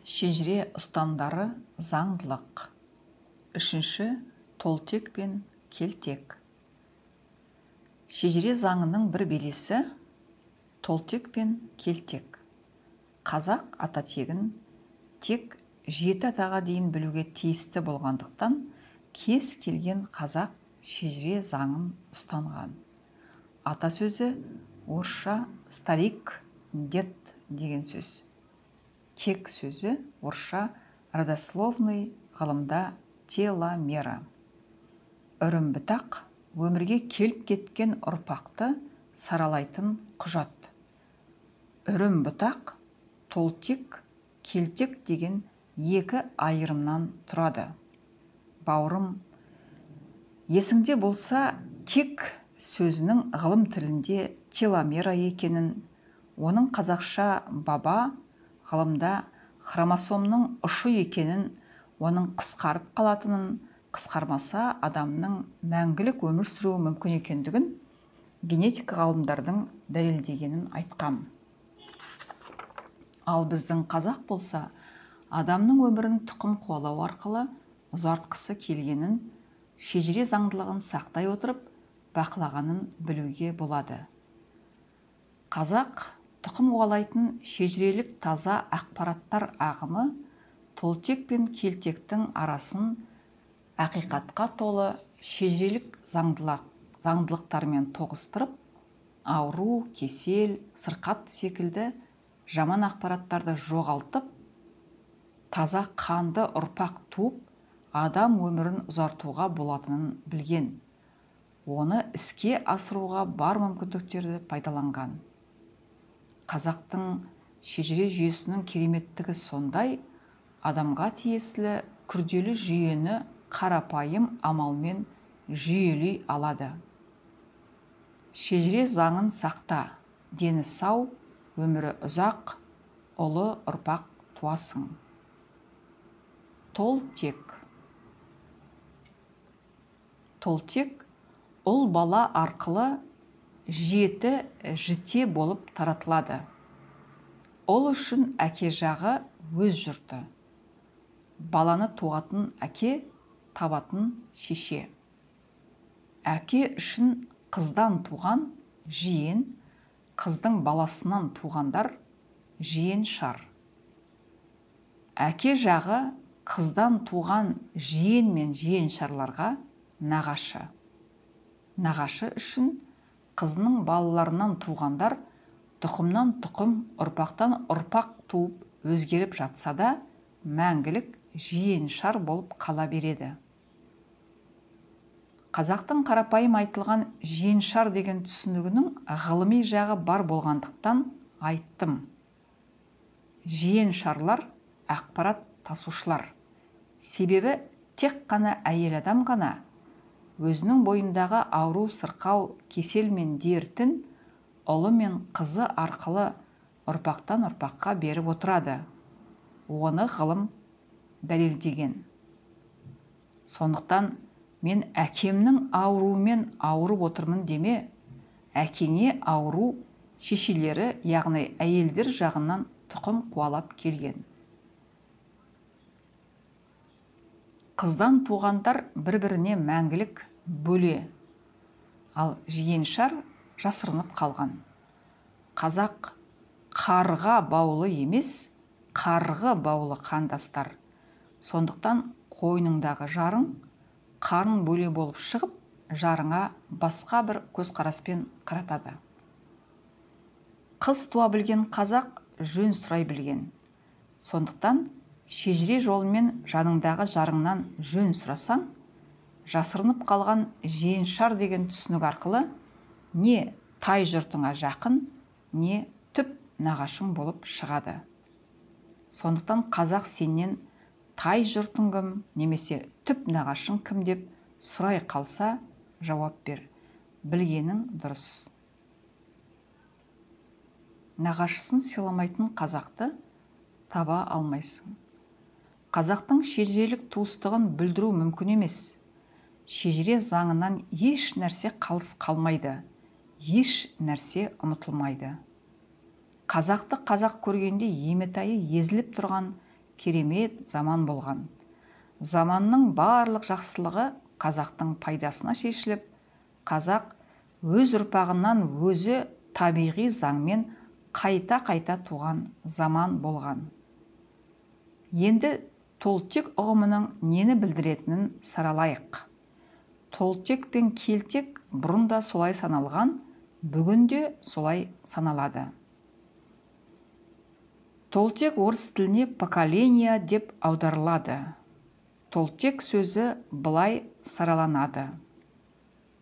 Шежіре ұстандары заңдылық. Үшінші толтек пен келтек. Шежіре заңының бір белесі толтек пен келтек. Қазақ ата тегін тек 7 атаға дейін білуге тиісті болғандықтан кез келген қазақ шежіре заңын ұстанған. Ата сөзі орысша старик, дед деген сөз. Тек сөзі орысша родословный, ғылымда теломера. Үрімбітақ өмірге келіп кеткен ұрпақты саралайтын құжат. Үрімбітақ толтек, келтек деген екі айырымнан тұрады. Бауырым, есіңде болса, тек сөзінің ғылым тілінде теломера екенін, оның қазақша баба, ғылымда хромосомның ұшы екенін, оның қысқарып қалатынын, қысқармаса адамның мәңгілік өмір сүруі мүмкін екендігін генетика ғалымдардың дәлелдегенін айтқам. Ал біздің қазақ болса, адамның өмірін тұқым қуалау арқылы ұзартқысы келгенін, шежіре заңдылығын сақтай отырып, бақылағанын білуге болады. Қазақ тұқым қуалайтын шежірелік таза ақпараттар ағымы толтек пен келтектің арасын ақиқатқа толы шежірелік заңдылықтармен тоғыстырып, ауру, кесел, сырқат секілді жаман ақпараттарды жоғалтып, таза қанды ұрпақ туып, адам өмірін ұзартуға болатынын білген. Оны іске асыруға бар мүмкіндіктерді пайдаланған. Қазақтың шежіре жүйесінің кереметтігі сондай, адамға тиесілі күрделі жүйені қарапайым амалмен жүйелей алады. Шежіре заңын сақта, дені сау, өмірі ұзақ, ұлы ұрпақ туасың. Толтек. Толтек ұл бала арқылы жете болып таратылады. Ол үшін әке жағы өз жұрты. Баланы туатын әке, табатын шеше. Әке үшін қыздан туған жиен, қыздың баласынан туғандар жиен шар. Әке жағы қыздан туған жиен мен жиен шарларға нағашы. Нағашы үшін қызының балаларынан туғандар тұқымнан тұқым, ұрпақтан ұрпақ туып өзгеріп жатса да, мәңгілік жиен шар болып қала береді. Қазақтың қарапайым айтылған жиен шар деген түсінігінің ғылыми жағы бар болғандықтан айттым. Жиен шарлар ақпарат тасушылар. Себебі тек қана әйел адам ғана өзінің бойындағы ауру, сырқау, кесел мен дертін ұлы мен қызы арқылы ұрпақтан ұрпаққа беріп отырады. Оны ғылым дәлелдеген. Сондықтан мен әкемнің ауруымен ауырып отырмын деме, әкеңе ауру шешелері, яғни әйелдер жағынан тұқым қуалап келген. Қыздан туғандар бір-біріне мәңгілік бөле, ал жиеншар жасырынып қалған. Қазақ қарға баулы емес, қарғы баулы қандастар. Сондықтан қойныңдағы жарың қарын бөле болып шығып, жарыңа басқа бір көзқараспен қаратады. Қыз туа білген қазақ жөн сұрай білген. Сондықтан шежіре жолымен жаныңдағы жарыңнан жөн сұрасаң, жасырынып қалған жиеншар деген түсінік арқылы не тай жұртыңа жақын, не түп нағашың болып шығады. Сондықтан қазақ сенен тай жұртың кім, немесе түп нағашың кім деп сұрай қалса, жауап бер. Білгенің дұрыс. Нағашысын сыйламайтын қазақты таба алмайсың. Қазақтың шежірелік туыстығын білдіру мүмкін емес. Шежіре заңынан еш нәрсе қалыс қалмайды, еш нәрсе ұмытылмайды. Қазақты қазақ көргенде еметайы езіліп тұрған керемет заман болған. Заманның барлық жақсылығы қазақтың пайдасына шешіліп, қазақ өз ұрпағынан өзі табиғи заңмен қайта-қайта туған заман болған. Енді толтек ұғымының нені білдіретінін саралайық. Толтек пен келтек бұрында солай саналған, бүгінде солай саналады. Толтек орыс тіліне поколения деп аударылады. Толтек сөзі былай сараланады.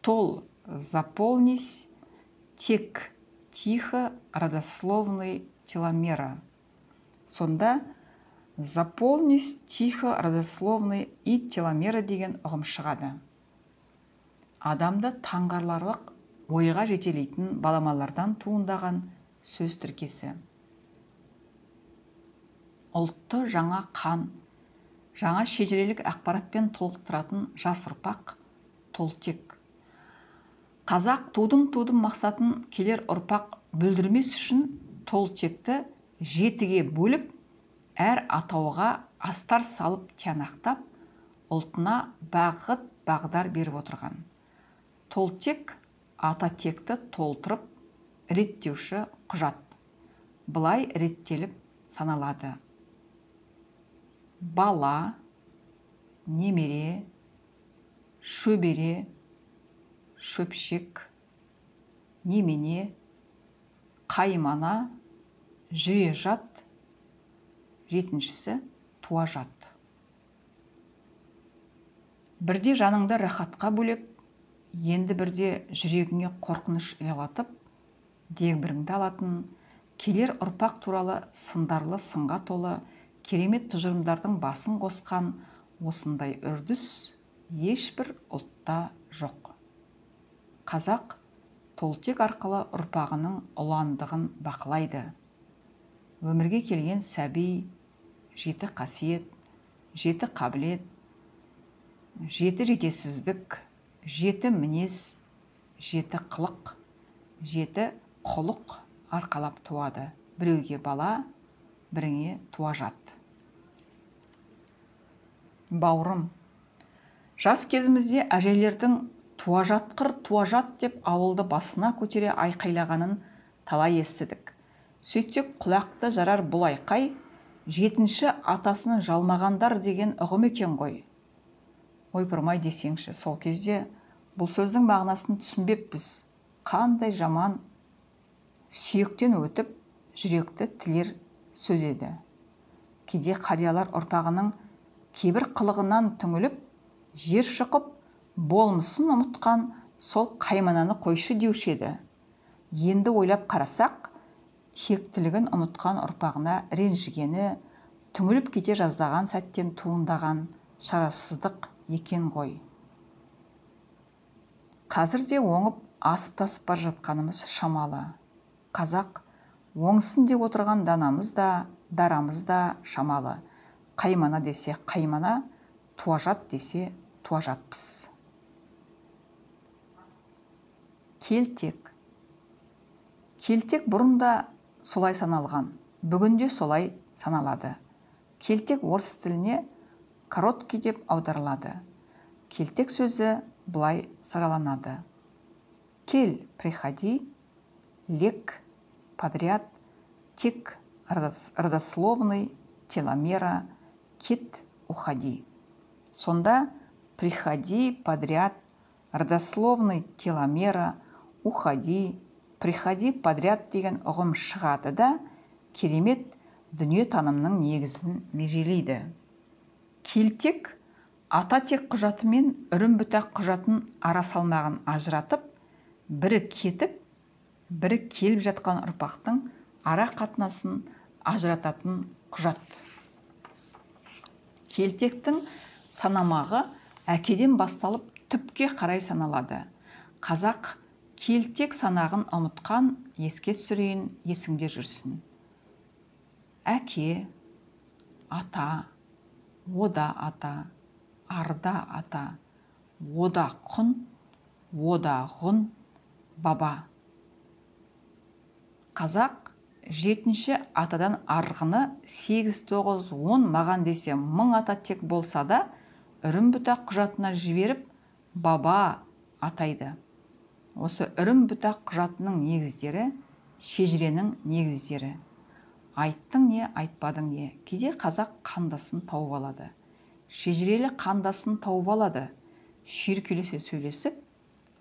Тол заполнись, тек тихо родословный теломера. Сонда заполнись тихо родословный и теломера деген ұғым шығады. Адамды таңғарларлық ойға жетелейтін баламалардан туындаған сөз тіркесі. Ұлтты жаңа қан, жаңа шежірелік ақпаратпен толықтыратын жас ұрпақ толтек. Қазақ тудым мақсатын келер ұрпақ бүлдірмес үшін толтекті жетіге бөліп, әр атауға астар салып тиянақтап, ұлтына бағыт бағдар беріп отырған. Толтек ата текті толтырып, реттеуші құжат. Былай реттеліп саналады. Бала, немере, шөбере, шөпшек, немене, қаймана, жүйежат, жетіншісі туажат. Бірде жаныңды рахатқа бөлеп, енді бірде жүрегіңе қорқыныш ұялатып, дегбіріңді алатын, келер ұрпақ туралы сындарлы сынға толы, керемет тұжырымдардың басын қосқан осындай үрдіс ешбір ұлтта жоқ. Қазақ толтек арқылы ұрпағының ұландығын бақылайды. Өмірге келген сәби, жеті қасиет, жеті қабілет, жеті жетесіздік, жеті мінез, жеті қылық, жеті құлық арқалап туады. Біреуге бала, біріңе туажат. Бауырым, жас кезімізде әжелердің туажат деп ауылды басына көтере айқайлағанын талай естідік. Сөйтсек құлақты жарар бұл айқай, жетінші атасының жалмағандар деген ұғым екен ғой. Ойпырмай десеңші, сол кезде бұл сөздің мағынасын түсінбеппіз. Қандай жаман, сүйектен өтіп, жүректі тілер сөз еді. Кейде қариялар ұрпағының кейбір қылығынан түңіліп, жер шұқып, болмысын ұмытқан сол қаймананы қойшы деуші еді. Енді ойлап қарасақ, тектілігін ұмытқан ұрпағына ренжігені, түңіліп кете жаздаған сәттен туындаған шарасыздық екен ғой. Қазірде оңып асып тасып бар жатқанымыз шамалы. Қазақ оңсын деп отырған данамыз да, дарамыз да шамалы. Қаймана десе қаймана, туажат десе туажатпыз. Келтек. Келтек бұрында солай саналған, бүгінде солай саналады. Келтек орыс тіліне короткий деп аударылады. Келтек сөзі былай сараланады. Кел, приходи, лег, подряд, тек, родословный, теломера, кет, уходи. Сонда приходи, подряд, родословный, теломера, уходи, приходи, подряд деген ұғым шығады да, керемет дүние танымның негізін межелейді. Келтек ата тек құжаты мен үрім-бұтақ құжатын ара салмағын ажыратып, бірі кетіп, бірі келіп жатқан ұрпақтың ара қатынасын ажырататын құжат. Келтектің санамағы әкеден басталып түпке қарай саналады. Қазақ келтек санағын ұмытқан, еске түсірейін, есіңде жүрсін. Әке, ата, ода ата, арда ата, ода құн, ода ғұн, баба. Қазақ жетінші атадан арғыны 8-9-10 маған десе 1000 ата тек болса да, үрім-бұтақ құжатына жіберіп, баба атайды. Осы үрім-бұтақ құжатының негіздері, шежіренің негіздері. Айттың не, айтпадың не. Кейде қазақ қандасын тауып алады. Шежірелі қандасын тауып алады. Шүйіркелесе сөйлесіп,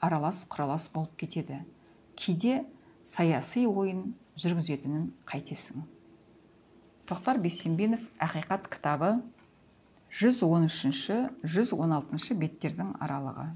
аралас-құралас болып кетеді. Кейде саяси ойын жүргізетінін қайтесің. Тоқтар Бейсенбинов «Ақиқат» кітабы 113-116 беттердің аралығы.